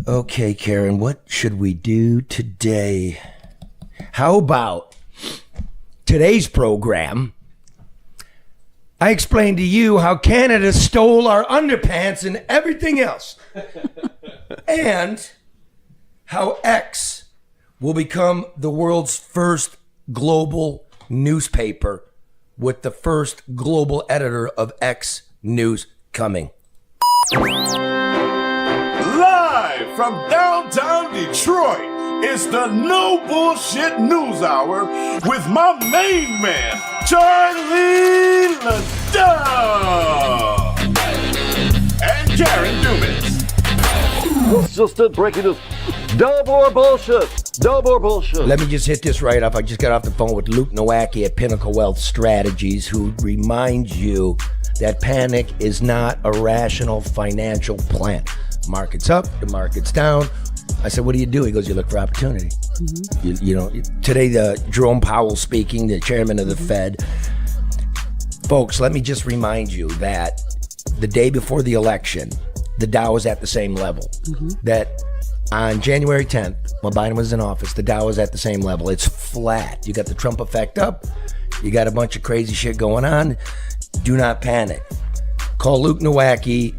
Okay, Karen, what should we do today? How about today's program? I explained to you how Canada stole our underpants and everything else. And how X will become the world's first global newspaper with the first global editor of X News coming. Live from downtown Detroit, it's the No Bullshit News Hour with my main man, Charlie LeDuff, and Karen Dumas. It's just it, breaking news. No more bullshit. No more bullshit. Let me just hit this right off. I just got off the phone with Luke Nowacki at Pinnacle Wealth Strategies, who reminds you that panic is not a rational financial plan. Market's up, the market's down. I said, what do you do? He goes, you look for opportunity. Mm-hmm. You know, today, Jerome Powell speaking, the chairman of the Fed. Folks, let me just remind you that the day before the election, the Dow was at the same level. Mm-hmm. That on January 10th, when Biden was in office, the Dow was at the same level. It's flat. You got the Trump effect up. You got a bunch of crazy shit going on. Do not panic. Call Luke Nowacki.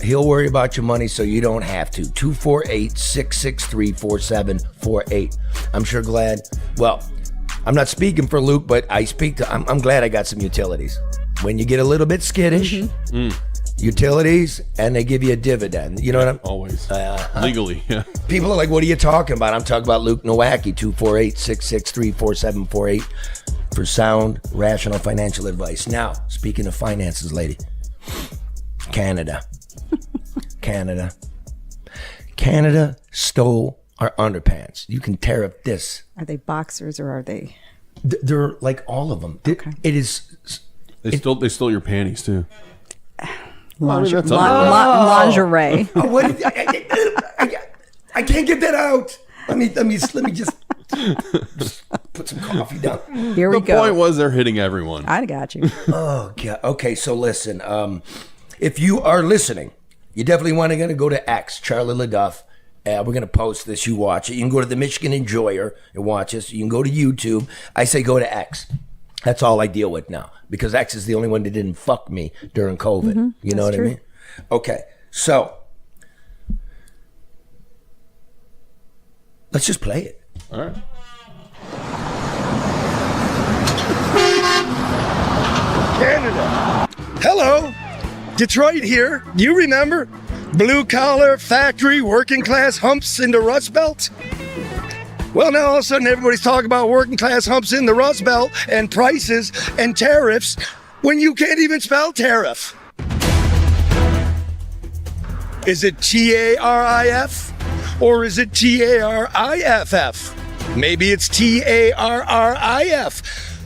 He'll worry about your money so you don't have to. 248-663-4748. I'm sure glad. Well, I'm not speaking for Luke, but I speak to. I'm glad I got some utilities. When you get a little bit skittish, utilities, and they give you a dividend. You know what I'm always legally. Yeah. People are like, "What are you talking about?" I'm talking about Luke Nowacki. 248-663-4748 for sound, rational financial advice. Now, speaking of finances, lady. Canada stole our underpants. You can tariff this. Are they boxers or are they? They're like all of them. Okay. It is. They stole your panties too. Lingerie. Oh, what? I can't get that out. Let me just put some coffee down. Here we go. The point was they're hitting everyone. I got you. Oh God. Okay, so listen. If you are listening, you definitely want to go to X, Charlie LeDuff. We're going to post this. You watch it. You can go to the Michigan Enjoyer and watch us. You can go to YouTube. I say go to X. That's all I deal with now because X is the only one that didn't fuck me during COVID. Mm-hmm. You know what I mean? Okay, so let's just play it. All right. Canada. Hello. Detroit here. You remember? Blue collar, factory, working class humps in the Rust Belt? Well, now all of a sudden everybody's talking about working class humps in the Rust Belt and prices and tariffs when you can't even spell tariff. Is it T-A-R-I-F or is it T-A-R-I-F-F? Maybe it's T-A-R-R-I-F.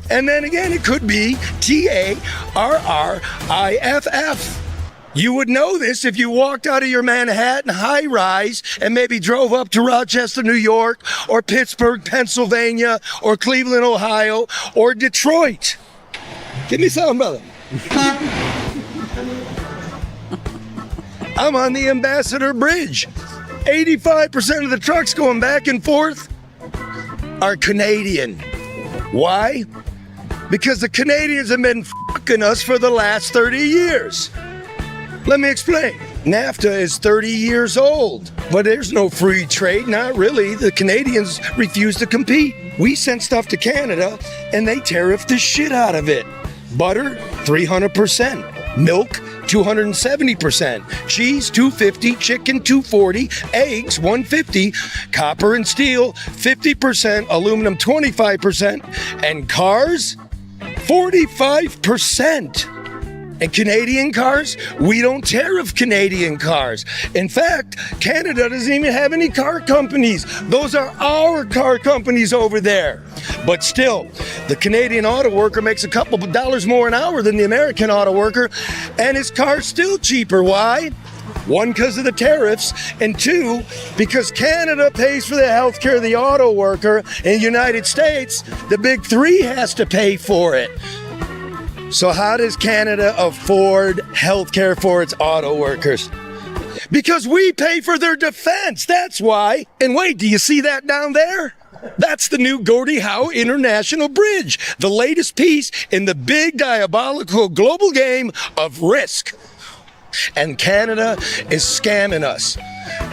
And then again, it could be T-A-R-R-I-F-F. You would know this if you walked out of your Manhattan high-rise and maybe drove up to Rochester, New York, or Pittsburgh, Pennsylvania, or Cleveland, Ohio, or Detroit. Give me some, brother. I'm on the Ambassador Bridge. 85% of the trucks going back and forth are Canadian. Why? Because the Canadians have been fucking us for the last 30 years. Let me explain. Nafta is 30 years old, but there's no free trade, not really. The Canadians refuse to compete. We sent stuff to Canada, and they tariff the shit out of it. Butter, 300%. Milk, 270%. Cheese, 250. Chicken, 240. Eggs, 150. Copper and steel, 50%. Aluminum, 25%. And cars, 45%. And Canadian cars, we don't tariff Canadian cars. In fact, Canada doesn't even have any car companies. Those are our car companies over there. But still, the Canadian auto worker makes a couple of dollars more an hour than the American auto worker, and his car's still cheaper. Why? One, because of the tariffs, and two, because Canada pays for the health care of the auto worker. In the United States, the big three has to pay for it. So how does Canada afford health care for its auto workers? Because we pay for their defense. That's why. And wait, do you see that down there? That's the new Gordie Howe International Bridge, the latest piece in the big diabolical global game of risk. And Canada is scamming us.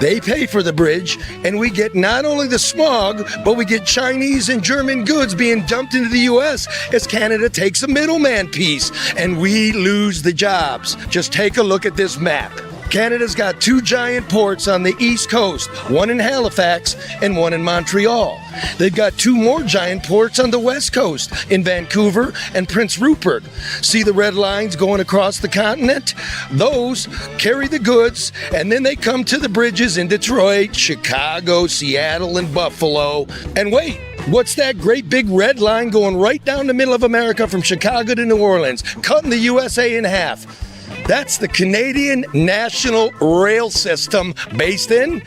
They pay for the bridge, and we get not only the smog, but we get Chinese and German goods being dumped into the U.S. as Canada takes a middleman piece, and we lose the jobs. Just take a look at this map. Canada's got 2 giant ports on the East Coast, one in Halifax and one in Montreal. They've got 2 more giant ports on the West Coast, in Vancouver and Prince Rupert. See the red lines going across the continent? Those carry the goods, and then they come to the bridges in Detroit, Chicago, Seattle, and Buffalo. And wait, what's that great big red line going right down the middle of America from Chicago to New Orleans, cutting the USA in half? That's the Canadian National Rail System based in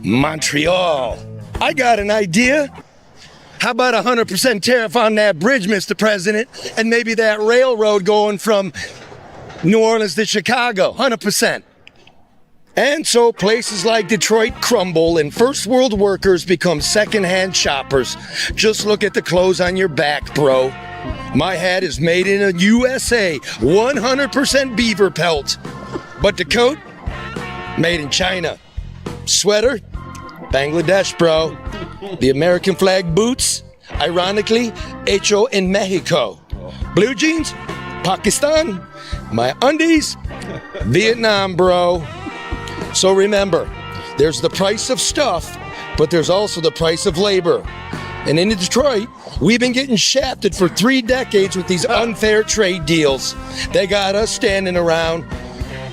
Montreal. I got an idea. How about 100% tariff on that bridge, Mr. President? And maybe that railroad going from New Orleans to Chicago, 100%. And so places like Detroit crumble and first world workers become secondhand shoppers. Just look at the clothes on your back, bro. My hat is made in a USA, 100% beaver pelt. But the coat, made in China. Sweater, Bangladesh, bro. The American flag boots, ironically, hecho in Mexico. Blue jeans, Pakistan. My undies, Vietnam, bro. So remember, there's the price of stuff, but there's also the price of labor. And in Detroit, we've been getting shafted for 3 decades with these unfair trade deals. They got us standing around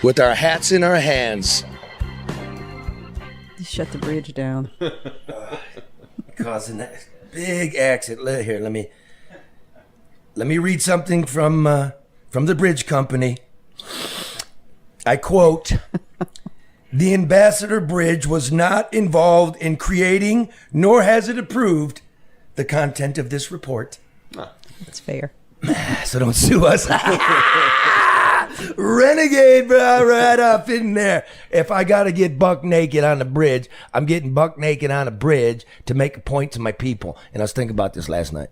with our hats in our hands. Shut the bridge down. Causing that big accident. Here, let me read something from the bridge company. I quote, "The Ambassador Bridge was not involved in creating, nor has it approved, the content of this report." That's fair. So don't sue us. Renegade, bro, right up in there. If I got to get buck naked on the bridge, I'm getting buck naked on a bridge to make a point to my people. And I was thinking about this last night.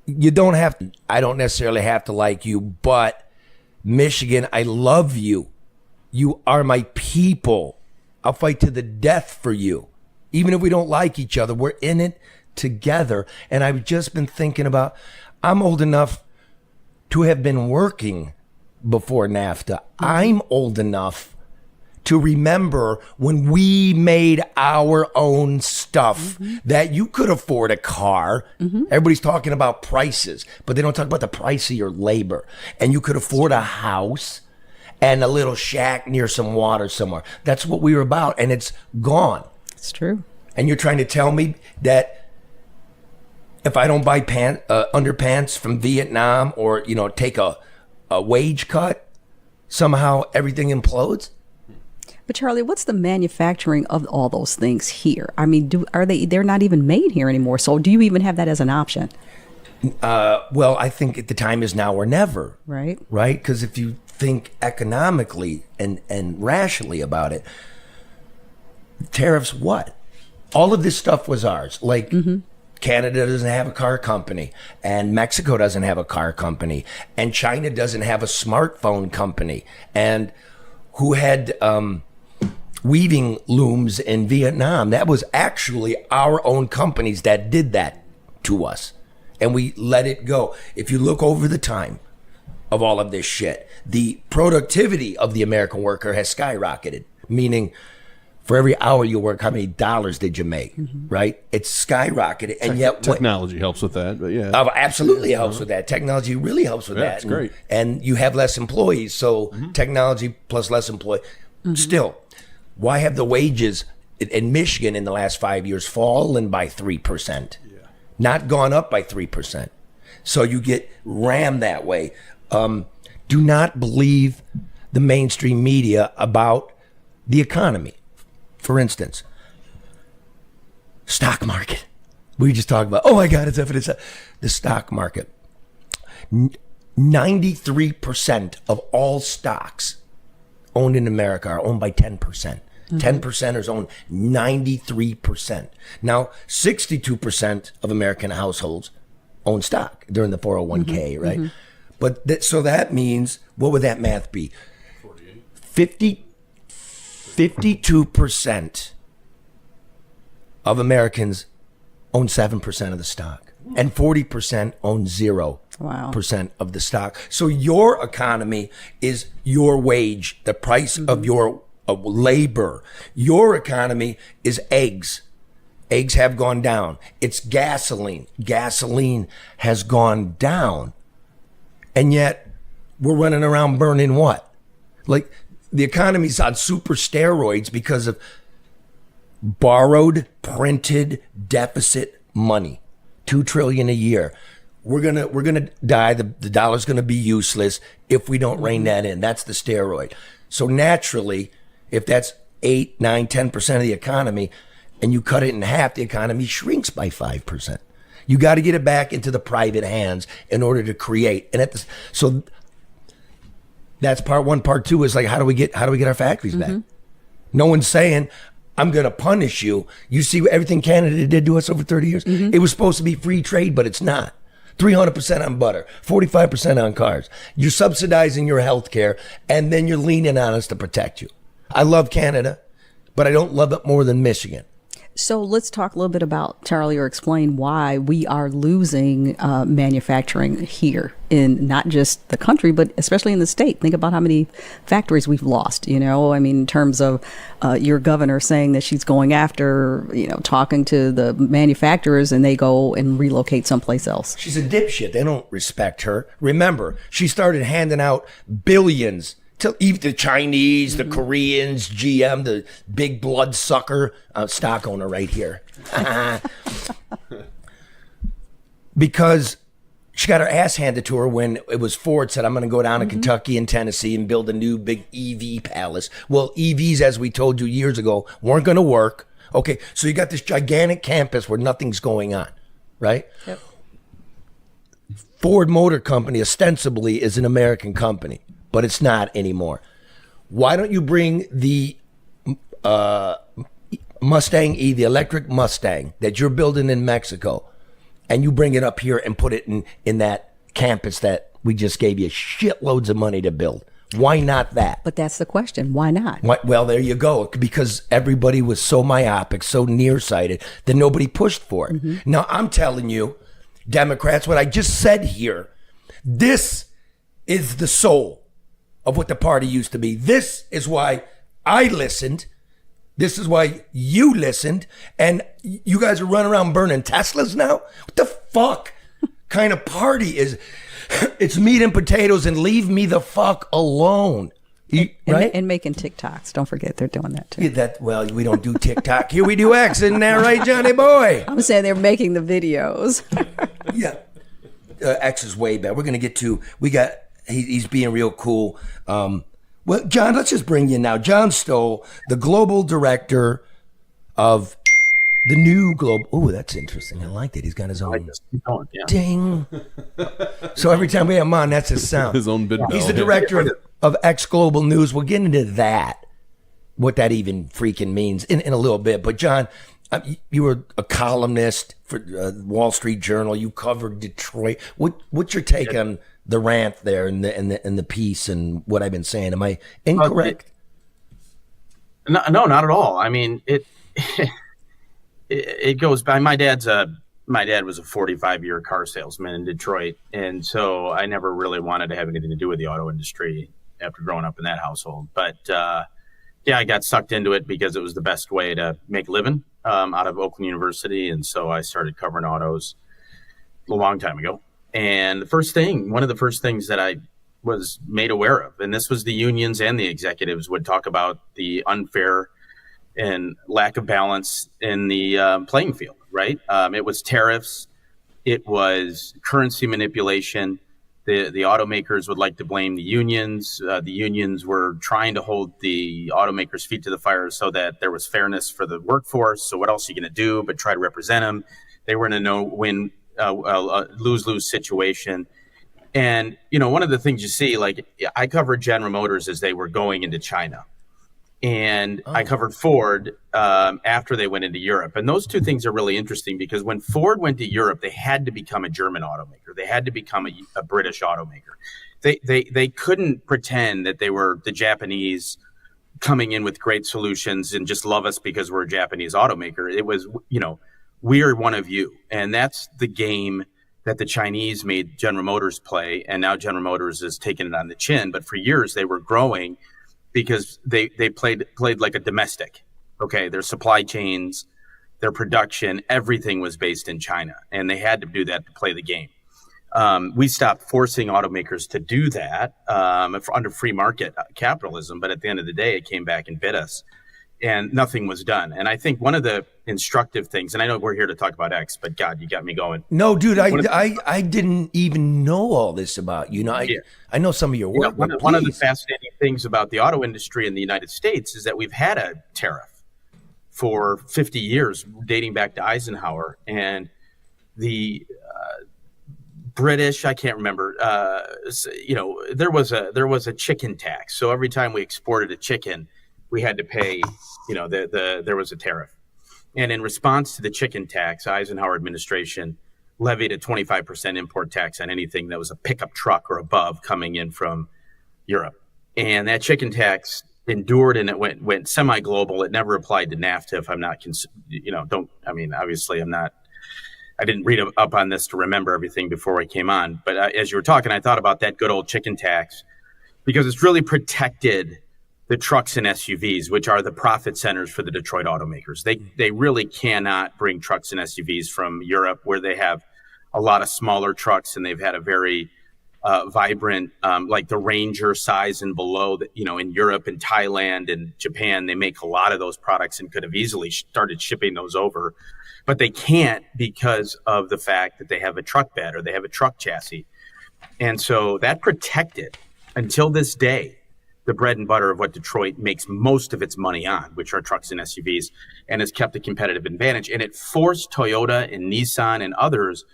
You don't have to, I don't necessarily have to like you, but Michigan, I love you. You are my people. I'll fight to the death for you. Even if we don't like each other, we're in it together. And I've just been thinking about, I'm old enough to have been working before NAFTA. I'm old enough to remember when we made our own stuff, that you could afford a car. Everybody's talking about prices, but they don't talk about the price of your labor. And you could afford a house and a little shack near some water somewhere. That's what we were about, and it's gone. It's true. And you're trying to tell me that if I don't buy underpants from Vietnam, or take a wage cut, somehow everything implodes? But Charlie, what's the manufacturing of all those things here? I mean, they're not even made here anymore. So do you even have that as an option? Well, I think the time is now or never. Right. Right? Because if you think economically and rationally about it, tariffs what? All of this stuff was ours. Like Canada doesn't have a car company, and Mexico doesn't have a car company, and China doesn't have a smartphone company. And who had weaving looms in Vietnam? That was actually our own companies that did that to us. And we let it go. If you look over the time of all of this shit, the productivity of the American worker has skyrocketed, meaning for every hour you work, how many dollars did you make, right? It's skyrocketed. And yet Technology helps with that, but yeah. Absolutely helps with that. Technology really helps with that. It's great. And you have less employees, so technology plus less employees. Still, why have the wages in Michigan in the last 5 years fallen by 3%? Not gone up by 3%. So you get rammed that way. Do not believe the mainstream media about the economy. For instance, stock market. We just talked about, oh my God, it's up. The stock market. 93% of all stocks owned in America are owned by 10%. 10%ers own 93%. Now, 62% of American households own stock during the 401k, right? But so that means, what would that math be? 52% of Americans own 7% of the stock, and 40% own 0% of the stock. So your economy is your wage, the price of your labor. Your economy is eggs. Eggs have gone down. It's gasoline. Gasoline has gone down. And yet we're running around burning what? Like, the economy's on super steroids because of borrowed, printed deficit money. $2 trillion a year. We're gonna die. The dollar's gonna be useless if we don't rein that in. That's the steroid. So naturally, if that's 8, 9, 10% of the economy, and you cut it in half, the economy shrinks by 5%. You got to get it back into the private hands in order to create. And so that's part one. Part two is like, how do we get our factories back? No one's saying, I'm going to punish you. You see everything Canada did to us over 30 years? It was supposed to be free trade, but it's not. 300% on butter, 45% on cars. You're subsidizing your health care, and then you're leaning on us to protect you. I love Canada, but I don't love it more than Michigan. So let's talk a little bit about, Charlie, or explain why we are losing manufacturing here in not just the country, but especially in the state. Think about how many factories we've lost, you know, I mean, in terms of your governor saying that she's going after, you know, talking to the manufacturers and they go and relocate someplace else. She's a dipshit. They don't respect her. Remember, she started handing out billions to even the Chinese, the Koreans, GM, the big bloodsucker stock owner right here. Because she got her ass handed to her when it was Ford said, I'm going to go down to Kentucky and Tennessee and build a new big EV palace. Well, EVs, as we told you years ago, weren't going to work. Okay, so you got this gigantic campus where nothing's going on, right? Yep. Ford Motor Company ostensibly is an American company, but it's not anymore. Why don't you bring the Mustang E, the electric Mustang that you're building in Mexico, and you bring it up here and put it in that campus that we just gave you shitloads of money to build? Why not that? But that's the question. Why not? Well, there you go. Because everybody was so myopic, so nearsighted, that nobody pushed for it. Now, I'm telling you, Democrats, what I just said here, this is the soul of what the party used to be. This is why I listened. This is why you listened. And you guys are running around burning Teslas now? What the fuck kind of party is? It's meat and potatoes and leave me the fuck alone. Right? And making TikToks. Don't forget they're doing that too. Yeah, well, we don't do TikTok. Here we do X. Isn't that right, Johnny boy? I'm saying they're making the videos. Yeah. X is way better. We're going to get to, he's being real cool. Well, John, let's just bring you now. John Stoll, the global director of the new global. Oh, that's interesting. I like that. He's got his own ding. So every time we have him on, that's his sound. His own bid. He's the director of X Global News. We'll get into that, what that even freaking means in a little bit. But John, you were a columnist for Wall Street Journal. You covered Detroit. What's your take on the rant there and the piece and what I've been saying? Am I incorrect? No, not at all. I mean, it goes by. My dad was a 45-year car salesman in Detroit, and so I never really wanted to have anything to do with the auto industry after growing up in that household. But I got sucked into it because it was the best way to make a living out of Oakland University, and so I started covering autos a long time ago. And one of the first things that I was made aware of, and this was the unions and the executives would talk about the unfair and lack of balance in the playing field, right? It was tariffs. It was currency manipulation. The automakers would like to blame the unions. The unions were trying to hold the automakers' feet to the fire so that there was fairness for the workforce. So what else are you going to do but try to represent them? They were in a no-win, lose-lose situation. And, one of the things you see, like I covered General Motors as they were going into China. And I covered Ford after they went into Europe. And those two things are really interesting because when Ford went to Europe, they had to become a German automaker. They had to become a British automaker. They couldn't pretend that they were the Japanese coming in with great solutions and just love us because we're a Japanese automaker. It was, we're one of you. And that's the game that the Chinese made General Motors play. And now General Motors is taking it on the chin. But for years, they were growing because they played like a domestic. Okay, their supply chains, their production, everything was based in China. And they had to do that to play the game. We stopped forcing automakers to do that under free market capitalism. But at the end of the day, it came back and bit us. And nothing was done. And I think one of the instructive things, and I know we're here to talk about X, but God, you got me going. No, dude, I didn't even know all this about you. I know some of your work. One of the fascinating things about the auto industry in the United States is that we've had a tariff for 50 years, dating back to Eisenhower. And the British, I can't remember, there was a chicken tax. So every time we exported a chicken, we had to pay, there was a tariff. And in response to the chicken tax, Eisenhower administration levied a 25% import tax on anything that was a pickup truck or above coming in from Europe. And that chicken tax endured and it went semi-global. It never applied to Nafta, if I'm not, obviously I didn't read up on this to remember everything before I came on. But as you were talking, I thought about that good old chicken tax because it's really protected the trucks and SUVs, which are the profit centers for the Detroit automakers. They really cannot bring trucks and SUVs from Europe, where they have a lot of smaller trucks and they've had a very vibrant, like the Ranger size and below. In Europe and Thailand and Japan, they make a lot of those products and could have easily started shipping those over, but they can't because of the fact that they have a truck bed or they have a truck chassis, and so that protected until this day the bread and butter of what Detroit makes most of its money on, which are trucks and SUVs, and has kept a competitive advantage. And it forced Toyota and Nissan and others,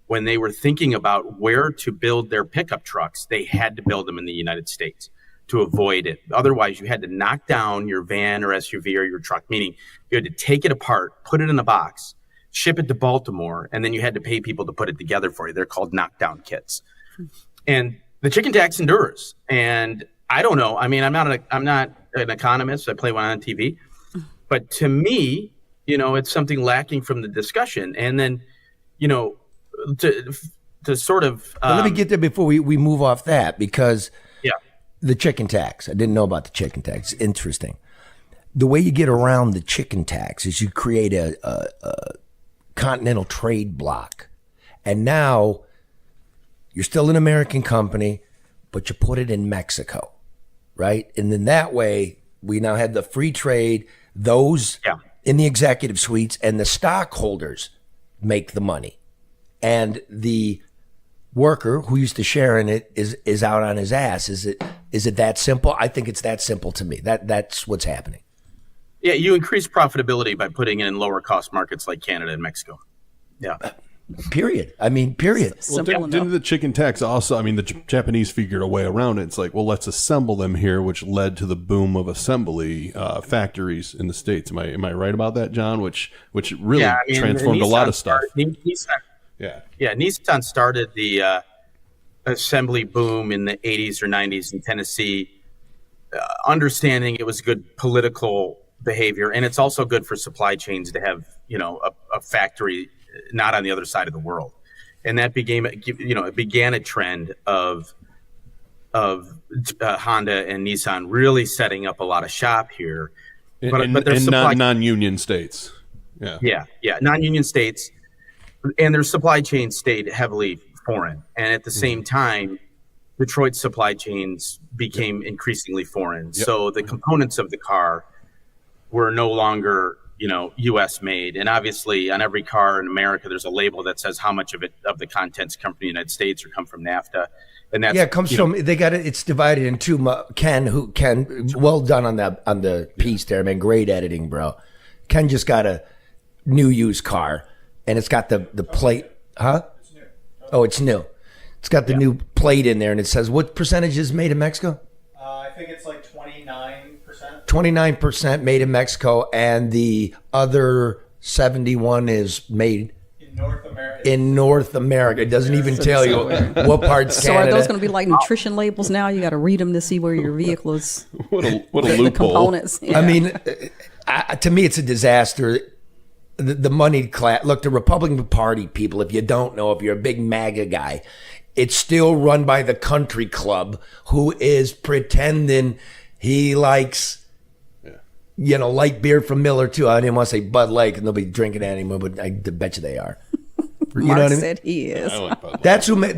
when they were thinking about where to build their pickup trucks, they had to build them in the United States to avoid it. Otherwise, you had to knock down your van or SUV or your truck, meaning you had to take it apart, put it in a box, ship it to Baltimore, and then you had to pay people to put it together for you. They're called knockdown kits. And the chicken tax endures. And I don't know. I mean, I'm not an economist. I play one on TV, but to me, it's something lacking from the discussion. And then, to sort of. Let me get there before we move off that, because the chicken tax. I didn't know about the chicken tax. Interesting. The way you get around the chicken tax is you create a continental trade block, and now you're still an American company, but you put it in Mexico. Right. And then that way we now have the free trade, those in the executive suites, and the stockholders make the money. And the worker who used to share in it is out on his ass. Is it that simple? I think it's that simple to me. That's what's happening. Yeah, you increase profitability by putting it in lower cost markets like Canada and Mexico. Yeah. Period. Period. Well, didn't the chicken tax also, the Japanese figured a way around it. It's like, well, let's assemble them here, which led to the boom of assembly factories in the States. Am I right about that, John? Which really transformed a lot of stuff. Nissan started the assembly boom in the 80s or 90s in Tennessee, understanding it was good political behavior. And it's also good for supply chains to have, a factory not on the other side of the world. And that it began a trend of Honda and Nissan really setting up a lot of shop here. But there's non-union states. Yeah. Non-union states. And their supply chain stayed heavily foreign. And at the same time, Detroit's supply chains became increasingly foreign. Yep. So the components of the car were no longer U.S. made. And obviously on every car in America, there's a label that says how much of the contents come from the United States or come from Nafta. And that's, it comes from, they got it. It's divided in two. Ken, well done on the piece there, man. Great editing, bro. Ken just got a new used car and it's got the plate. Huh? Oh, it's new. It's got the new plate in there, and it says what percentage is made in Mexico? I think it's like 29%. 29% made in Mexico, and the other 71 is made In North America. in North America. It doesn't even tell you what parts So Canada. are those going to be like nutrition labels now? You got to read them to see where your vehicle is. What a The loophole. components. I mean, to me, it's a disaster. The money class. Look, the Republican Party people, if you don't know, if you're a big MAGA guy, it's still run by the country club who is pretending he likes, light beer from Miller too. I didn't want to say Bud Light because nobody drinking that anymore, but I bet you they are. You Mark know what I mean? said he is. I like Bud Light.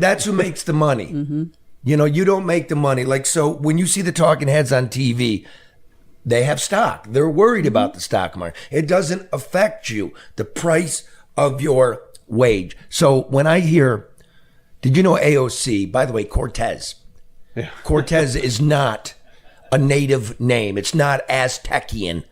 That's who makes the money. You don't make the money. Like, so when you see the talking heads on TV, they have stock. They're worried about the stock market. It doesn't affect you, the price of your wage. So when I hear, did you know AOC, by the way, Cortez? Yeah. Cortez is not a native name. It's not Aztecian.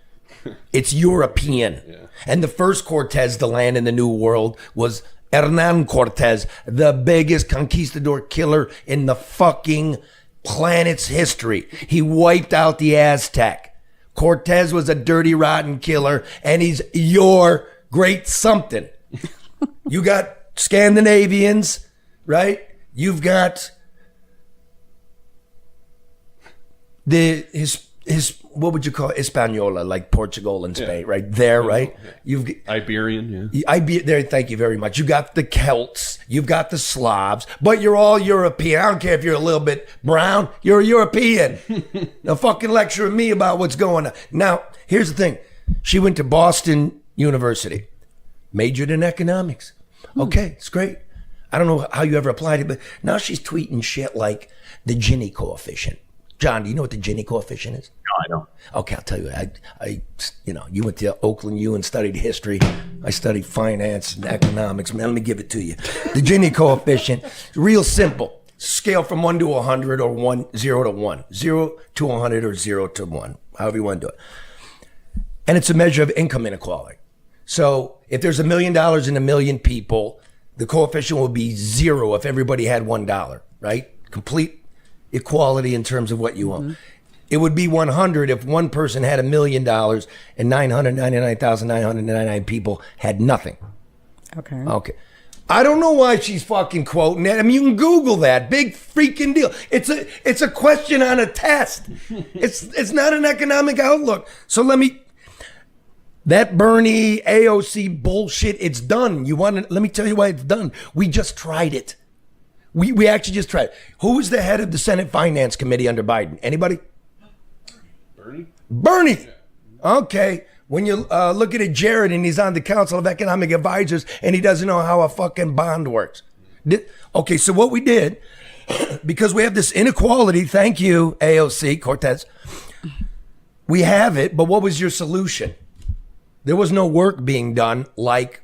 It's European. Yeah. And the first Cortez to land in the New World was Hernan Cortez, the biggest conquistador killer in the fucking planet's history. He wiped out the Aztec. Cortez was a dirty, rotten killer, and he's your great something. You got Scandinavians, right? You've got his what would you call it? Hispaniola, like Portugal and Spain, right there, right? You've Iberian, there. Thank you very much. You got the Celts, you've got the Slavs, but you're all European. I don't care if you're a little bit brown. You're a European. Now fucking lecture me about what's going on. Now here's the thing. She went to Boston University, majored in economics. Okay, it's great. I don't know how you ever applied it, but now she's tweeting shit like the Gini coefficient. John, do you know what the Gini coefficient is? No, I don't. Okay, I'll tell you. You went to Oakland U and studied history. I studied finance and economics. Man, let me give it to you. The Gini coefficient, real simple. Scale from 1 to 100 or 0 to 1. 0 to 100 or 0 to 1, however you want to do it. And it's a measure of income inequality. So if there's $1 million in 1 million people, the coefficient will be 0 if everybody had $1, right? Complete equality in terms of what you own. It would be 100 if one person had $1 million and 999,999 people had nothing. Okay. I don't know why she's fucking quoting that. I mean, you can Google that. Big freaking deal. It's a question on a test. It's not an economic outlook. So that Bernie AOC bullshit, it's done. Let me tell you why it's done. We just tried it. We actually just tried. Who was the head of the Senate Finance Committee under Biden? Anybody? Bernie. Okay. When you look at Jared and he's on the Council of Economic Advisors and he doesn't know how a fucking bond works. Okay, so what we did, because we have this inequality, thank you, AOC, Cortez, we have it, but what was your solution? There was no work being done like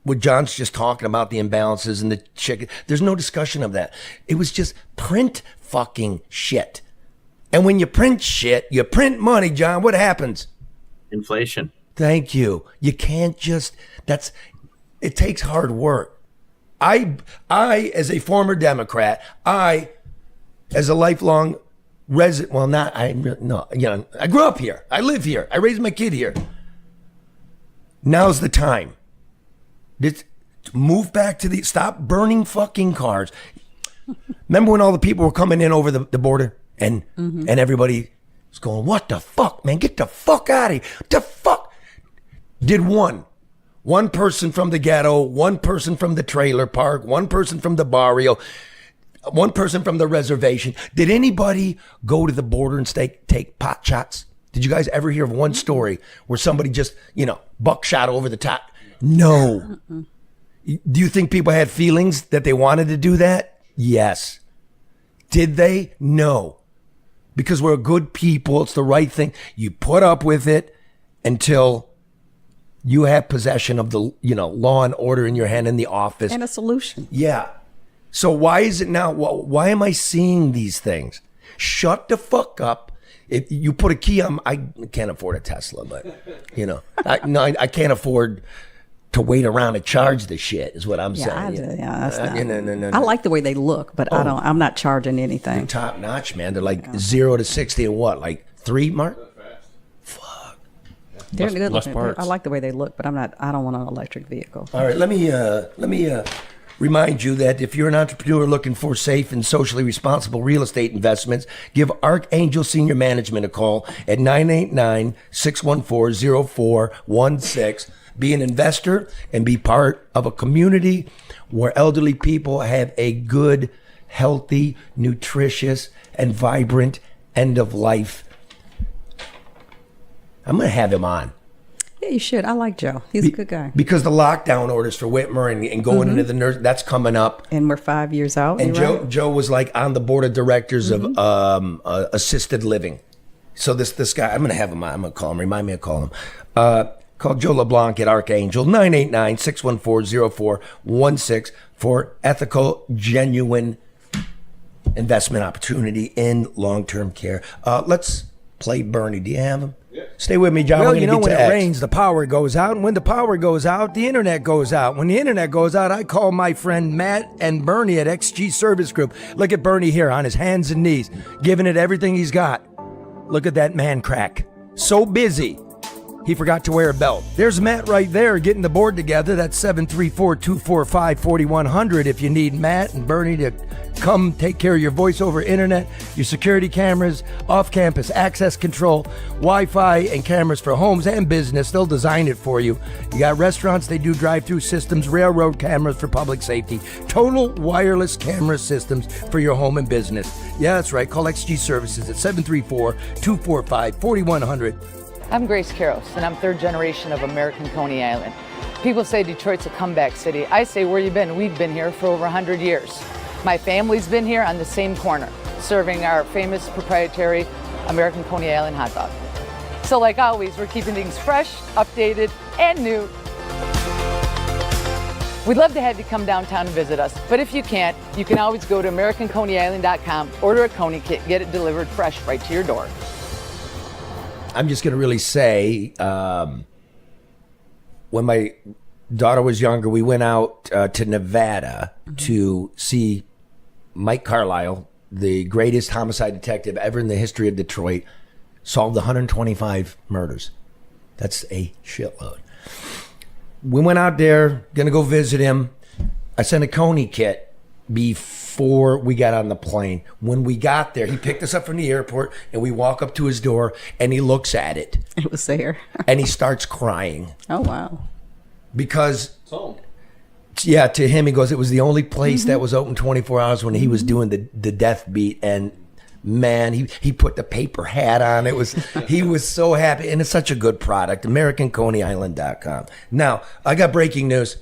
what John's just talking about, the imbalances and the chicken. There's no discussion of that. It was just print fucking shit. And when you print shit, you print money, John, what happens? Inflation. Thank you. You can't just, it takes hard work. I, as a former Democrat, as a lifelong resident, I grew up here. I live here. I raised my kid here. Now's the time. Move back to stop burning fucking cars. Remember when all the people were coming in over the border and everybody was going, what the fuck, man? Get the fuck out of here. What the fuck? Did one person from the ghetto, one person from the trailer park, one person from the barrio, one person from the reservation. Did anybody go to the border and take pot shots? Did you guys ever hear of one story where somebody just, buckshot over the top? No. Do you think people had feelings that they wanted to do that? Yes. Did they? No. Because we're good people. It's the right thing. You put up with it until you have possession of the, law and order in your hand in the office. And a solution. Yeah. So why is it now? Why am I seeing these things? Shut the fuck up. If you put a key on, I can't afford a Tesla, but I can't afford to wait around to charge the shit is what I'm saying. That's not, no. I like the way they look, but I'm not charging anything. They're top notch, man. They're like 0 to 60 in what, like 3, Mark? Fuck. They're good less looking. parts. I like the way they look, but I don't want an electric vehicle. All right, let me remind you that if you're an entrepreneur looking for safe and socially responsible real estate investments, give Archangel Senior Management a call at 989-614-0416. Be an investor and be part of a community where elderly people have a good, healthy, nutritious, and vibrant end of life. I'm going to have him on. Yeah, you should. I like Joe. He's a good guy. Because the lockdown orders for Whitmer and going into the nurse, that's coming up. And we're 5 years out. And Joe was like on the board of directors of assisted living. So this guy, I'm going to have him on. I'm going to call him. Remind me to call him. Call Joe LeBlanc at Archangel, 989-614-0416 for ethical, genuine investment opportunity in long-term care. Let's play Bernie. Do you have him? Yeah. Stay with me, John. Well, We're you gonna know, get when to it X. rains, the power goes out. And when the power goes out, the internet goes out. When the internet goes out, I call my friend Matt and Bernie at XG Service Group. Look at Bernie here on his hands and knees, giving it everything he's got. Look at that man crack. So busy, he forgot to wear a belt. There's Matt right there getting the board together. That's 734-245-4100 if you need Matt and Bernie to come take care of your voice over internet, your security cameras, off-campus access control, Wi-Fi, and cameras for homes and business. They'll design it for you. You got restaurants, they do drive-through systems, railroad cameras for public safety, total wireless camera systems for your home and business. Yeah, that's right. Call XG Services at 734-245-4100. I'm Grace Karos, and I'm third generation of American Coney Island. People say Detroit's a comeback city. I say, where you been? We've been here for over 100 years. My family's been here on the same corner, serving our famous proprietary American Coney Island hot dog. So like always, we're keeping things fresh, updated, and new. We'd love to have you come downtown and visit us, but if you can't, you can always go to AmericanConeyIsland.com, order a Coney kit, get it delivered fresh right to your door. I'm just going to really say, when my daughter was younger, we went out to Nevada to see Mike Carlisle, the greatest homicide detective ever in the history of Detroit, solved 125 murders. That's a shitload. We went out there, going to go visit him. I sent a Coney kit before we got on the plane. When we got there, he picked us up from the airport, and we walk up to his door, and he looks at it. It was there. And he starts crying. Oh, wow. Because, yeah, to him, he goes, it was the only place that was open 24 hours when he was doing the death beat. And man, he put the paper hat on. He was so happy. And it's such a good product. AmericanConeyIsland.com. Now, I got breaking news.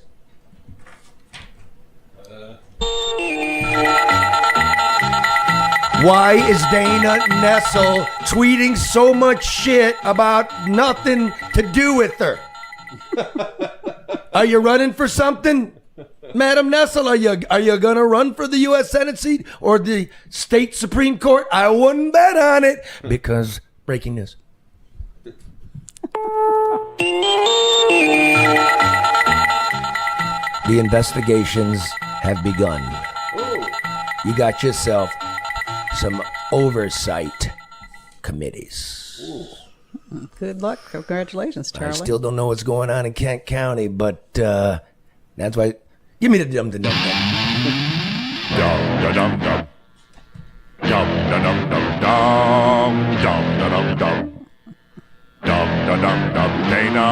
Why is Dana Nessel tweeting so much shit about nothing to do with her? Are you running for something, Madam Nessel? Are you gonna run for the U.S. Senate seat or the state Supreme Court? I wouldn't bet on it because breaking news. The investigations have begun. You got yourself some oversight committees. Good luck. Congratulations, Charlie. I still don't know what's going on in Kent County, but that's why. Give me the dum dum dum dum. Dum da dum dum. Dum da dum dum dum. Dum da dum dum. Dum da dum dum. Dana.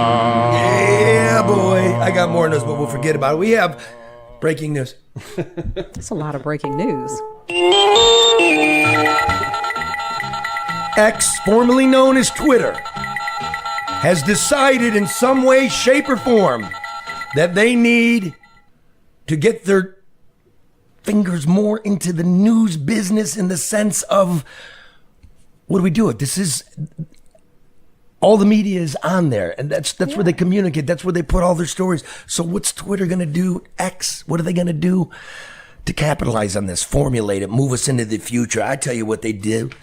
Yeah, boy. I got more news, but we'll forget about it. We have breaking news. That's a lot of breaking news. X, formerly known as Twitter, has decided in some way, shape, or form that they need to get their fingers more into the news business in the sense of, what do we do? This is, all the media is on there, and that's where they communicate. That's where they put all their stories. So what's Twitter going to do? X, what are they going to do to capitalize on this, formulate it, move us into the future? I tell you what they did.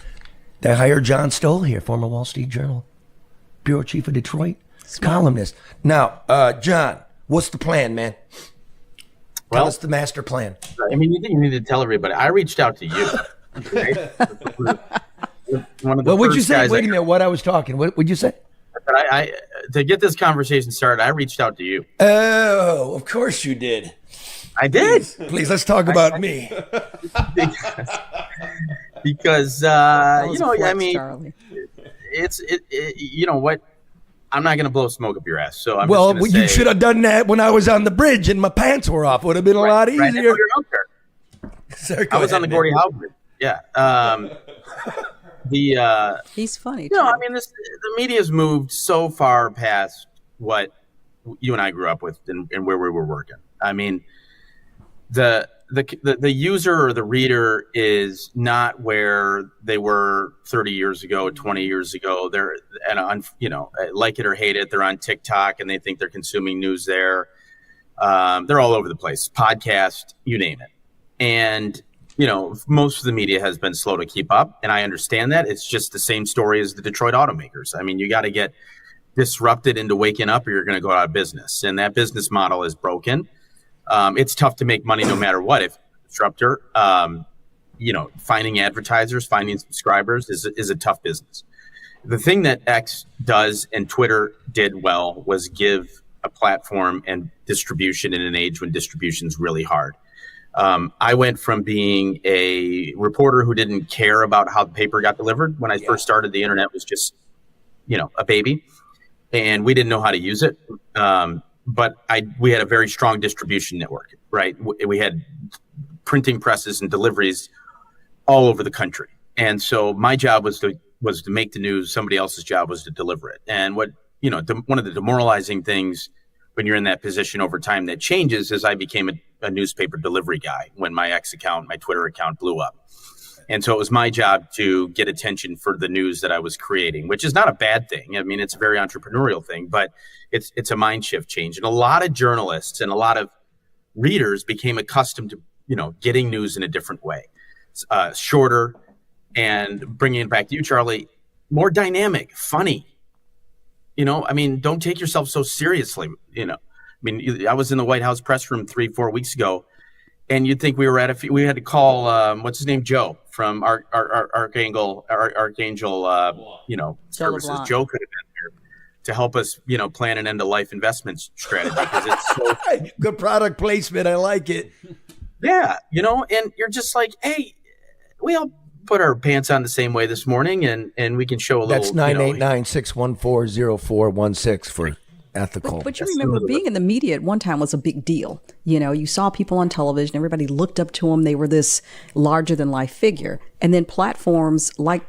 They hired John Stoll here, former Wall Street Journal bureau chief of Detroit, columnist. Now, John, What's the plan, man? Tell us the master plan. I mean, you think you need to tell everybody. I reached out to you. Okay? One of the What would you first say? guys Wait a minute. What I was talking. What would you say? I to get this conversation started, I reached out to you. Oh, of course you did. I did. Please, let's talk about me. because That was you a know, flex, I mean, Charlie. it's you know what? I'm not going to blow smoke up your ass. So I'm Well, just you gonna say, should have done that when I was on the bridge and my pants were off. Would have been a lot right, easier. you're out there. Sorry, I was on the man. Gordie Howe bridge. Yeah. He's funny. No, too. I mean, the media's moved so far past what you and I grew up with and where we were working. I mean, the user or the reader is not where they were 30 years ago, 20 years ago. They're like it or hate it, they're on TikTok and they think they're consuming news there. They're all over the place, podcast, you name it. And most of the media has been slow to keep up, and I understand that. It's just the same story as the Detroit automakers. I mean, you got to get disrupted into waking up, or you're going to go out of business, and that business model is broken. It's tough to make money no matter what. If disruptor, finding advertisers, finding subscribers is a tough business. The thing that X does and Twitter did well was give a platform and distribution in an age when distribution is really hard. I went from being a reporter who didn't care about how the paper got delivered. When I first started, the internet was just, a baby, and we didn't know how to use it. But we had a very strong distribution network, right? We had printing presses and deliveries all over the country. And so my job was to make the news. Somebody else's job was to deliver it. And one of the demoralizing things when you're in that position over time that changes is I became a newspaper delivery guy when my my Twitter account blew up. And so it was my job to get attention for the news that I was creating, which is not a bad thing. I mean, it's a very entrepreneurial thing, but it's a mind shift change. And a lot of journalists and a lot of readers became accustomed to, getting news in a different way, shorter, and bringing it back to you, Charlie, more dynamic, funny. Don't take yourself so seriously. I was in the White House press room 3-4 weeks ago, and you'd think we were we had to call, what's his name? Joe from Archangel, Services. LeBlanc. Joe could have been here to help us, plan an end of life investment strategy. Because it's so Good product placement. I like it. yeah, and you're just like, hey, we all put our pants on the same way this morning, and we can show a little. That's 989-614-0416 for ethical. But you remember being in the media at one time was a big deal. You saw people on television, everybody looked up to them. They were this larger than life figure. And then platforms like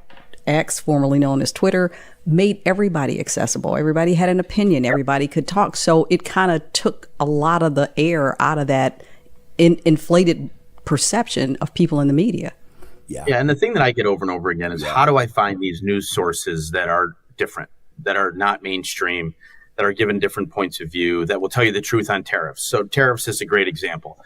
X, formerly known as Twitter, made everybody accessible. Everybody had an opinion. Everybody could talk. So it kind of took a lot of the air out of that inflated perception of people in the media. Yeah, and the thing that I get over and over again is how do I find these news sources that are different, that are not mainstream, that are given different points of view, that will tell you the truth on tariffs. So Tariffs is a great example.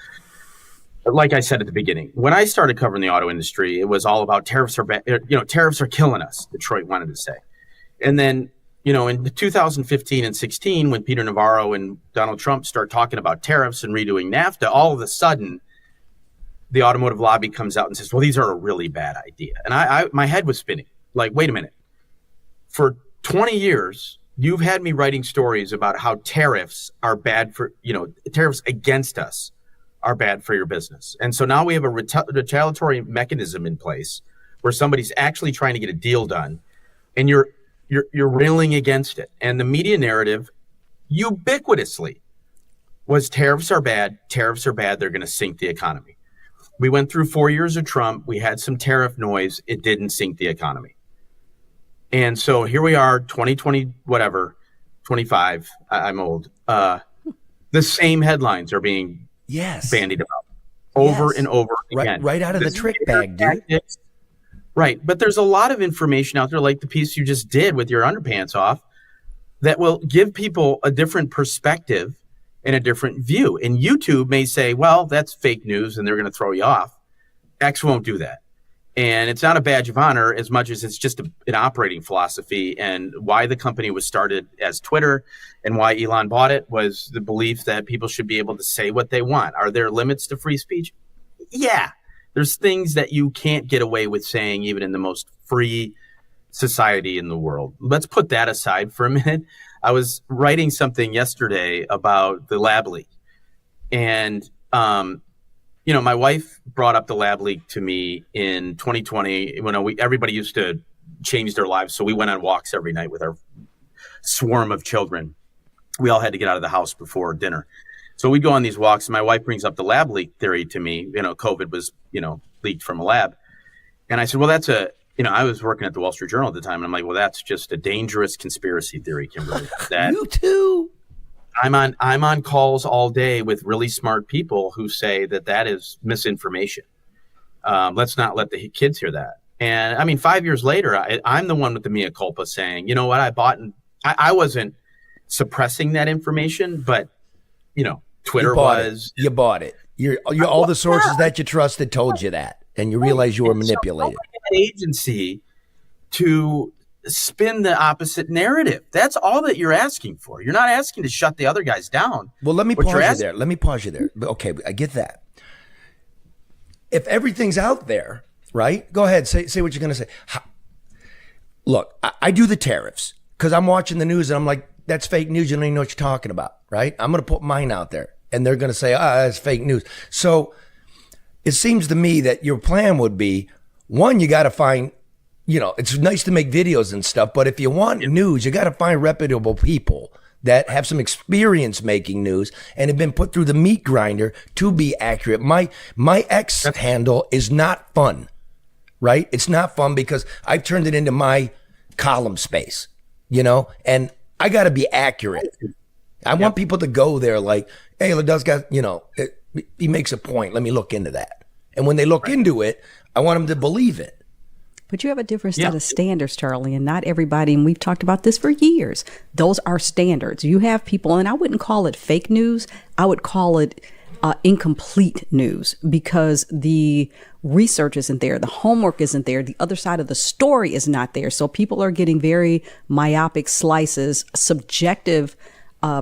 Like I said at the beginning, when I started covering the auto industry, it was all about tariffs are bad. Tariffs are killing us, Detroit wanted to say. And then, in 2015 and 16, when Peter Navarro and Donald Trump start talking about tariffs and redoing Nafta, all of a sudden, the automotive lobby comes out and says, well, these are a really bad idea. And my head was spinning. Like, wait a minute. For 20 years, you've had me writing stories about how tariffs are bad for, tariffs against us are bad for your business. And so now we have a retaliatory mechanism in place where somebody's actually trying to get a deal done, and you're railing against it. And the media narrative ubiquitously was tariffs are bad, they're going to sink the economy. We went through 4 years of Trump. We had some tariff noise. It didn't sink the economy. And so here we are, 2020, 25. I'm old. The same headlines are being bandied about over and over again. Right out of the trick bag, dude. Right. But there's a lot of information out there, like the piece you just did with your underpants off, that will give people a different perspective and a different view. And YouTube may say, well, that's fake news and they're going to throw you off. X won't do that. And it's not a badge of honor as much as it's just an operating philosophy. And why the company was started as Twitter and why Elon bought it was the belief that people should be able to say what they want. Are there limits to free speech? Yeah. There's things that you can't get away with saying even in the most free society in the world. Let's put that aside for a minute. I was writing something yesterday about the lab leak. And, my wife brought up the lab leak to me in 2020 when everybody used to change their lives. So we went on walks every night with our swarm of children. We all had to get out of the house before dinner. So we'd go on these walks, and my wife brings up the lab leak theory to me. COVID was, leaked from a lab. And I said, well, I was working at the Wall Street Journal at the time. And I'm like, well, that's just a dangerous conspiracy theory, Kimberly. You too. I'm on calls all day with really smart people who say that is misinformation. Let's not let the kids hear that. And 5 years later, I'm the one with the mea culpa saying, you know what, I wasn't suppressing that information, but Twitter was. You bought it. All the sources that you trusted told you that, and you realize you were manipulated. An agency to spin the opposite narrative. That's all that you're asking for. You're not asking to shut the other guys down. Well, let me pause you there. Okay, I get that. If everything's out there, right? Go ahead, say what you're going to say. Look, I do the tariffs because I'm watching the news and I'm like, that's fake news. You don't even know what you're talking about, right? I'm going to put mine out there and they're going to say, it's fake news. So it seems to me that your plan would be, one, you got to find, it's nice to make videos and stuff, but if you want news, you got to find reputable people that have some experience making news and have been put through the meat grinder to be accurate. My X handle is not fun, right? It's not fun because I've turned it into my column space, and I got to be accurate. I want people to go there like, hey, LeDuff's got, he makes a point. Let me look into that. And when they look into it, I want them to believe it. But you have a different set of standards, Charlie, and not everybody, and we've talked about this for years. Those are standards. You have people, and I wouldn't call it fake news. I would call it incomplete news because the research isn't there. The homework isn't there. The other side of the story is not there. So people are getting very myopic slices, subjective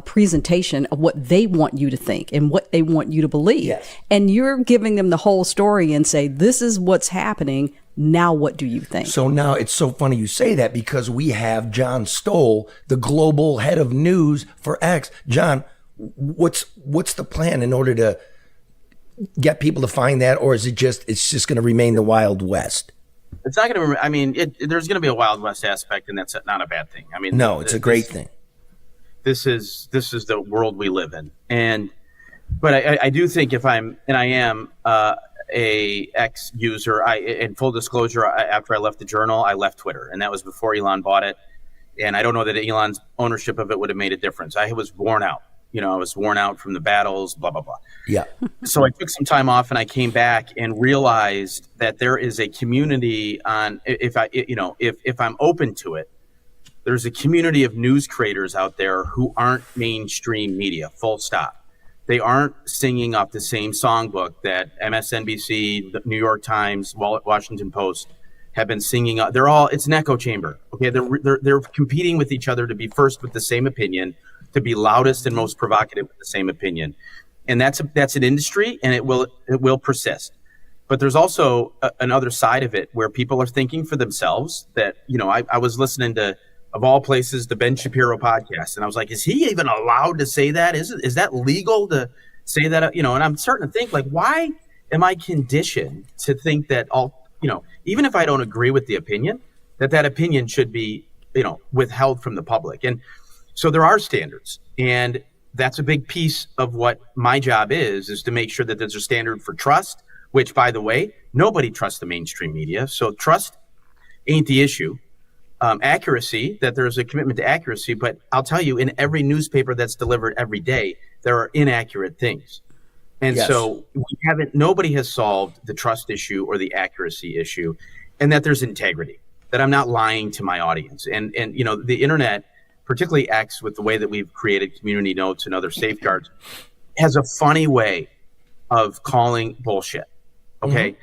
presentation of what they want you to think and what they want you to believe. Yes. And you're giving them the whole story and say, this is what's happening. Now, what do you think? So now it's so funny you say that because we have John Stoll, the global head of news for X. John, what's the plan in order to get people to find that, or is it's just going to remain the Wild West? It's not going to. There's going to be a Wild West aspect, and that's not a bad thing. No, it's a great thing. This is the world we live in, but I do think I am a X user. In full disclosure, after I left the Journal, I left Twitter, and that was before Elon bought it. And I don't know that Elon's ownership of it would have made a difference. I was worn out. I was worn out from the battles, blah, blah, blah. Yeah. So I took some time off and I came back and realized that there is a community if I'm open to it, there's a community of news creators out there who aren't mainstream media, full stop. They aren't singing off the same songbook that MSNBC, the New York Times, Washington Post have been singing. It's an echo chamber. Okay, they're competing with each other to be first with the same opinion, to be loudest and most provocative with the same opinion, and that's an industry, and it will persist. But there's also another side of it where people are thinking for themselves. That I was listening to, of all places, the Ben Shapiro podcast. And I was like, is he even allowed to say that? Is that legal to say that? And I'm starting to think, like, why am I conditioned to think that even if I don't agree with the opinion, that opinion should be, withheld from the public. And so there are standards. And that's a big piece of what my job is to make sure that there's a standard for trust, which, by the way, nobody trusts the mainstream media. So trust ain't the issue. Accuracy, that there's a commitment to accuracy, but I'll tell you, in every newspaper that's delivered every day, there are inaccurate things. And so nobody has solved the trust issue or the accuracy issue, and that there's integrity, that I'm not lying to my audience. And the internet, particularly X, with the way that we've created community notes and other safeguards, has a funny way of calling bullshit. Okay. Mm-hmm.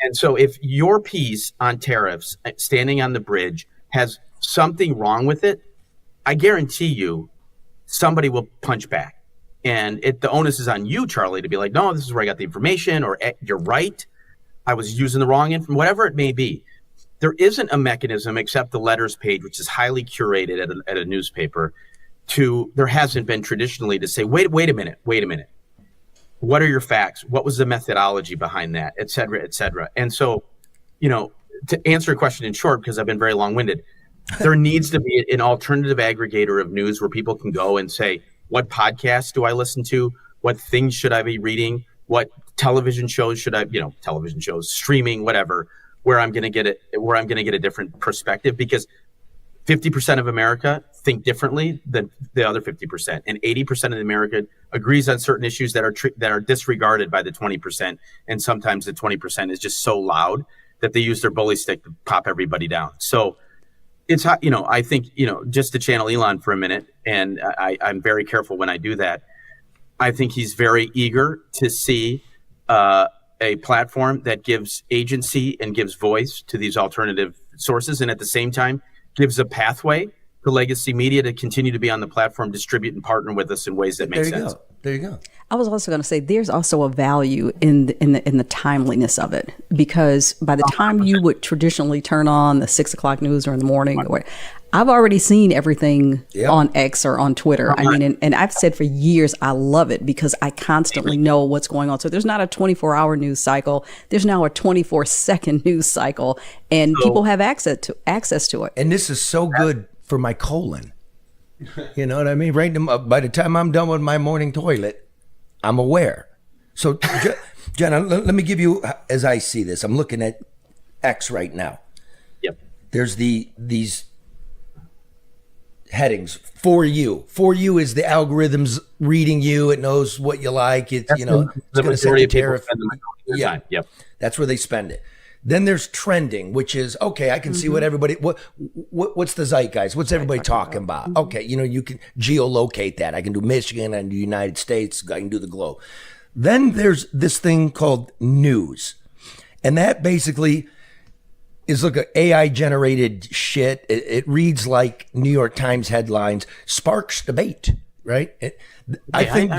And so if your piece on tariffs, standing on the bridge, has something wrong with it, I guarantee you somebody will punch back. And the onus is on you, Charlie, to be like, no, this is where I got the information, or you're right, I was using the wrong information, whatever it may be. There isn't a mechanism except the letters page, which is highly curated at a newspaper. There hasn't been traditionally to say, wait a minute. What are your facts? What was the methodology behind that, et cetera, et cetera. And so, to answer your question in short, because I've been very long-winded, there needs to be an alternative aggregator of news where people can go and say, what podcasts do I listen to? What things should I be reading? What television shows should I, television shows, streaming, whatever, where I'm going to get a different perspective, because 50% of America think differently than the other 50%, and 80% of America agrees on certain issues that are disregarded by the 20%, and sometimes the 20% is just so loud that they use their bully stick to pop everybody down. So it's, I think, just to channel Elon for a minute, and I'm very careful when I do that. I think he's very eager to see a platform that gives agency and gives voice to these alternative sources, and at the same time gives a pathway for legacy media to continue to be on the platform, distribute and partner with us in ways that make sense. There you go. I was also going to say there's also a value in the timeliness of it, because by the time you would traditionally turn on the 6 o'clock news or in the morning, I've already seen everything on X or on Twitter. I mean, and I've said for years, I love it because I constantly know what's going on. So there's not a 24-hour news cycle. There's now a 24-second news cycle, and people have access to it. And this is so good for my colon. You know what I mean? Right. By the time I'm done with my morning toilet, I'm aware. So, Jenna, let me give you, as I see this, I'm looking at X right now. Yep. There's these headings for you. For you is the algorithms reading you. It knows what you like. It's the going to send you tariff. Yeah. Yep. That's where they spend it. Then there's trending, which is, okay, I can see what everybody, what's the zeitgeist? What's everybody talking about? Okay, you can geolocate that. I can do Michigan, I can do United States, I can do the globe. Then there's this thing called news. And that basically is AI generated shit. It reads like New York Times headlines, sparks debate, right? I think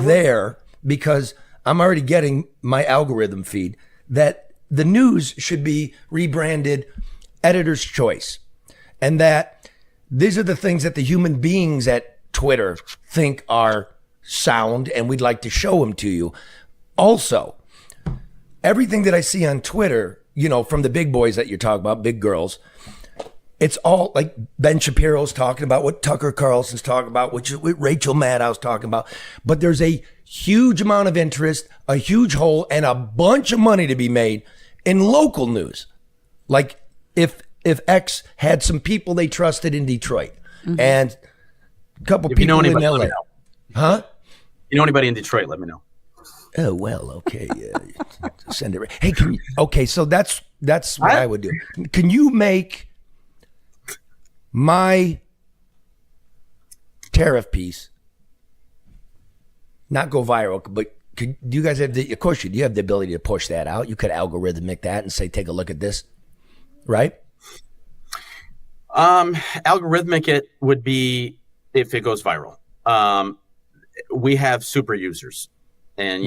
because I'm already getting my algorithm feed, that the news should be rebranded editor's choice. And that these are the things that the human beings at Twitter think are sound, and we'd like to show them to you. Also, everything that I see on Twitter, from the big boys that you're talking about, big girls, it's all like Ben Shapiro's talking about, what Tucker Carlson's talking about, what Rachel Maddow's talking about. But there's a huge amount of interest, a huge hole, and a bunch of money to be made in local news. Like if X had some people they trusted in Detroit and a couple people in LA. Huh? You know anybody in Detroit, let me know. Oh, well, okay. Send it. Hey, so that's what I would do. Can you make my tariff piece not go viral, but do you guys have of course you have the ability to push that out. You could algorithmic that and say, take a look at this, right? Algorithmic it would be if it goes viral. We have super users, and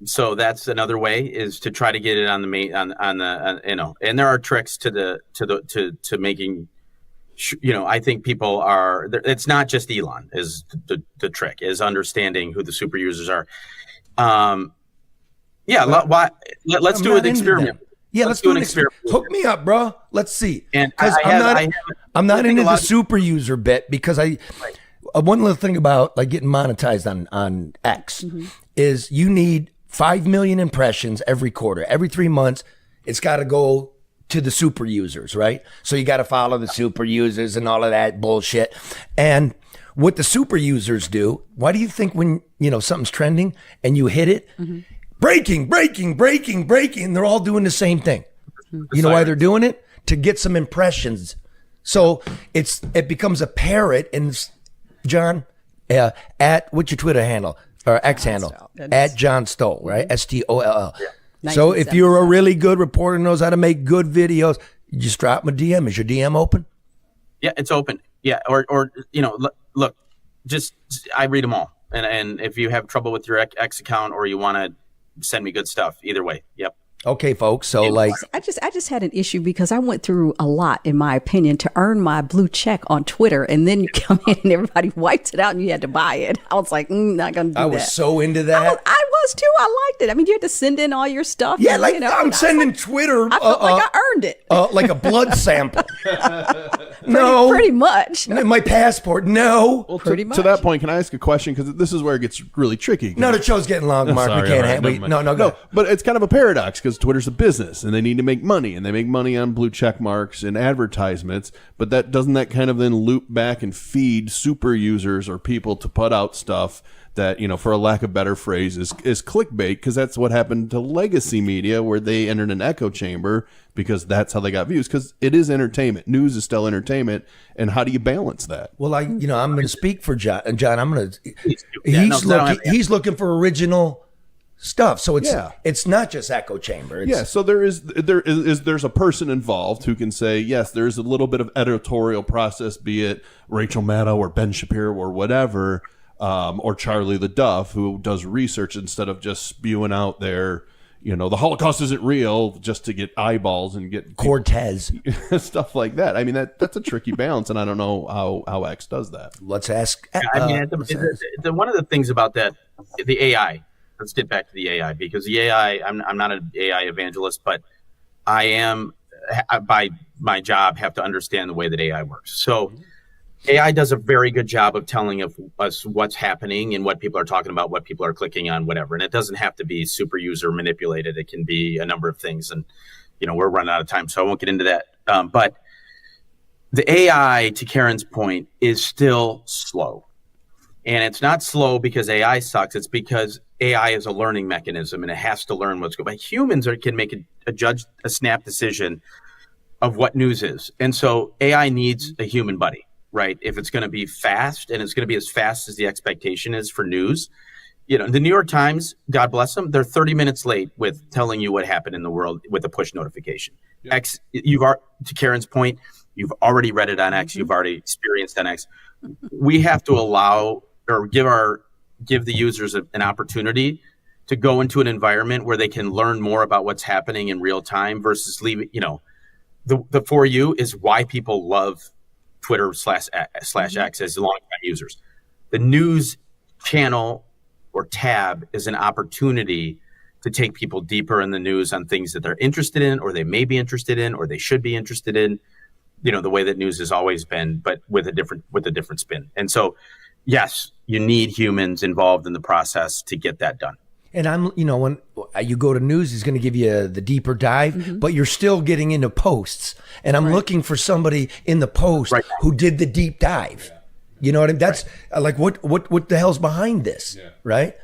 so that's another way, is to try to get it on the main and there are tricks to making. I think people are. It's not just Elon is the trick, is understanding who the super users are. Let's do an experiment. Yeah, let's do an experiment. Hook me up, bro. Let's see. Because I'm not into the super user bit, because one little thing about like getting monetized on X is you need 5 million impressions every quarter. Every 3 months, it's got to go to the super users, right? So you got to follow the super users and all of that bullshit. And what the super users do, why do you think when, something's trending and you hit it, breaking, they're all doing the same thing. You know why they're doing it? To get some impressions. So it becomes a parrot. And John, at what's your Twitter handle or X handle? At John Stoll, right? STOLL. So if you're a really good reporter, knows how to make good videos, you just drop them a DM. Is your DM open? Yeah, it's open. Yeah, or look, just I read them all, and if you have trouble with your X account or you want to send me good stuff, either way, yep. Okay, folks. So I just had an issue because I went through a lot, in my opinion, to earn my blue check on Twitter, and then you come in and everybody wiped it out, and you had to buy it. I was like, not gonna do that. I was so into that. I was too. I liked it. I mean, you had to send in all your stuff. Yeah, and, like I'm sending Twitter. I felt like I earned it. Like a blood sample. Pretty much. My passport. No. Well, pretty much. To that point, can I ask a question? Because this is where it gets really tricky. No, the show's getting long, Mark. Sorry, we can't all right, have. never mind. No, go. But it's kind of a paradox because Twitter's a business and they need to make money, and they make money on blue check marks and advertisements. But doesn't that kind of then loop back and feed super users or people to put out stuff that, for a lack of better phrase, is clickbait? Because that's what happened to legacy media, where they entered an echo chamber because that's how they got views. Because it is entertainment. News is still entertainment. And how do you balance that? Well, I'm going to speak for John. And John, I'm going to. He's looking for original stuff. So it's not just echo chamber. So there's a person involved who can say, yes, there's a little bit of editorial process, be it Rachel Maddow or Ben Shapiro or whatever, or Charlie LeDuff, who does research instead of just spewing out there, the Holocaust isn't real just to get eyeballs and get Cortez stuff like that. I mean, that's a tricky balance, and I don't know how X does that. Let's ask. One of the things about that, the AI. Let's get back to the AI, because the AI, I'm not an AI evangelist, but I am, by my job, have to understand the way that AI works. So AI does a very good job of telling us what's happening and what people are talking about, what people are clicking on, whatever. And it doesn't have to be super user manipulated. It can be a number of things. And, we're running out of time, so I won't get into that. But the AI, to Karen's point, is still slow. And it's not slow because AI sucks. It's because AI is a learning mechanism and it has to learn what's going on. Humans can make a snap decision of what news is. And so AI needs a human buddy, right? If it's going to be fast, and it's going to be as fast as the expectation is for news. The New York Times, God bless them, they're 30 minutes late with telling you what happened in the world with a push notification. Yeah. X, to Karen's point, you've already read it on X, you've already experienced on X. We have to allow or give the users an opportunity to go into an environment where they can learn more about what's happening in real time versus leaving. The For You is why people love Twitter /X as longtime users. The news channel or tab is an opportunity to take people deeper in the news on things that they're interested in, or they may be interested in, or they should be interested in. The way that news has always been, but with a different spin. And so, yes, you need humans involved in the process to get that done. And when you go to news, he's going to give you the deeper dive, but you're still getting into posts. And I'm looking for somebody in the post who did the deep dive. You know what I mean? That's like, what the hell's behind this? Yeah. Right?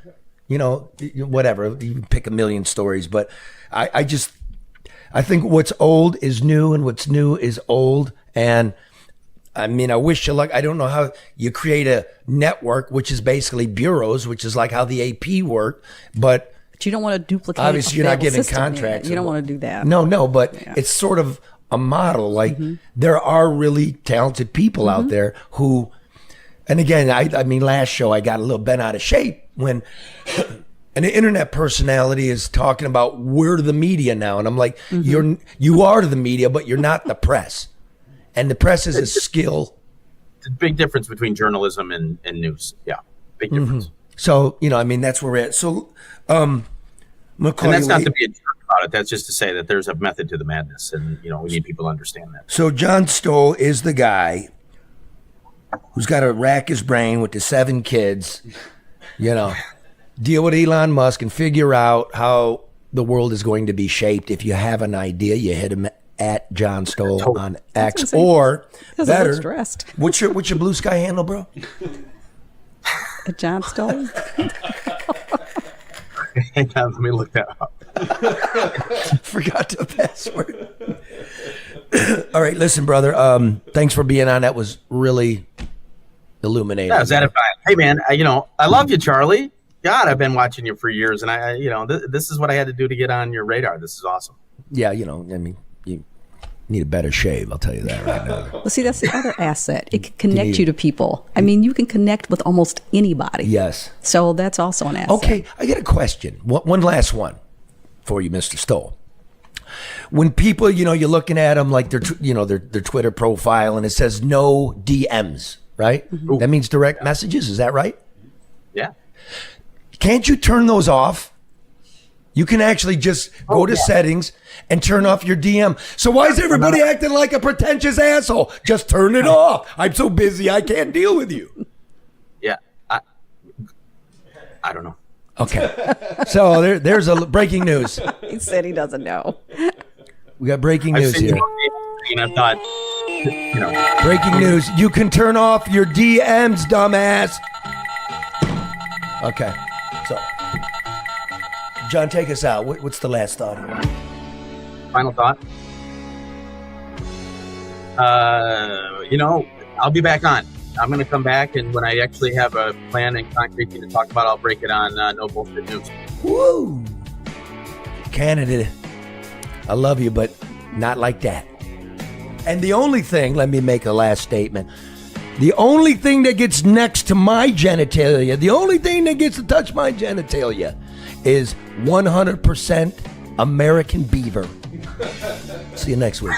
Whatever. You can pick a million stories, but I think what's old is new and what's new is old. And I mean, I wish you luck. I don't know how you create a network, which is basically bureaus, which is like how the AP worked, but you don't want to duplicate. Obviously, you're not giving contracts. You don't want to do that. No, but it's sort of a model. Like there are really talented people out there who, and again, I mean, last show I got a little bent out of shape when an internet personality is talking about we're the media now, and I'm like, you are the media, but you're not the press. And the press is a skill. It's a big difference between journalism and news. Yeah, big difference. So, I mean, that's where we're at. So, and that's not to be a jerk about it. That's just to say that there's a method to the madness. And, we need people to understand that. So John Stoll is the guy who's got to rack his brain with the 7 kids, deal with Elon Musk and figure out how the world is going to be shaped. If you have an idea, you hit him at John Stoll on X, or better, what's your blue sky handle, bro? At John Stoll. Hang on, let me look that up. Forgot the password. All right, listen, brother. Thanks for being on. That was really illuminating. Yeah, is that fine? Hey, man, I love you, Charlie. God, I've been watching you for years, and I this is what I had to do to get on your radar. This is awesome. Yeah, you need a better shave. I'll tell you that right now. Well, see, that's the other asset. It can connect you to people. I mean, you can connect with almost anybody. Yes. So that's also an asset. Okay, I got a question. One last one for you, Mr. Stoll. When people, you're looking at them like their Twitter profile, and it says no DMs, right? Mm-hmm. That means direct messages. Is that right? Yeah. Can't you turn those off? You can actually just go to settings and turn off your DM. So why is everybody acting like a pretentious asshole? Just turn it off. I'm so busy, I can't deal with you. Yeah. I don't know. Okay. So there's a breaking news. He said he doesn't know. We got breaking news here. And I thought, Breaking news. You can turn off your DMs, dumbass. Okay. So, John, take us out. What's the last thought here? final thought. I'll be back on. I'm going to come back, and when I actually have a plan and concrete thing to talk about, I'll break it on No Bullshit News. Woo! Canada, I love you, but not like that. And the only thing, let me make a last statement. The only thing that gets next to my genitalia, the only thing that gets to touch my genitalia is 100% American beaver. See you next week.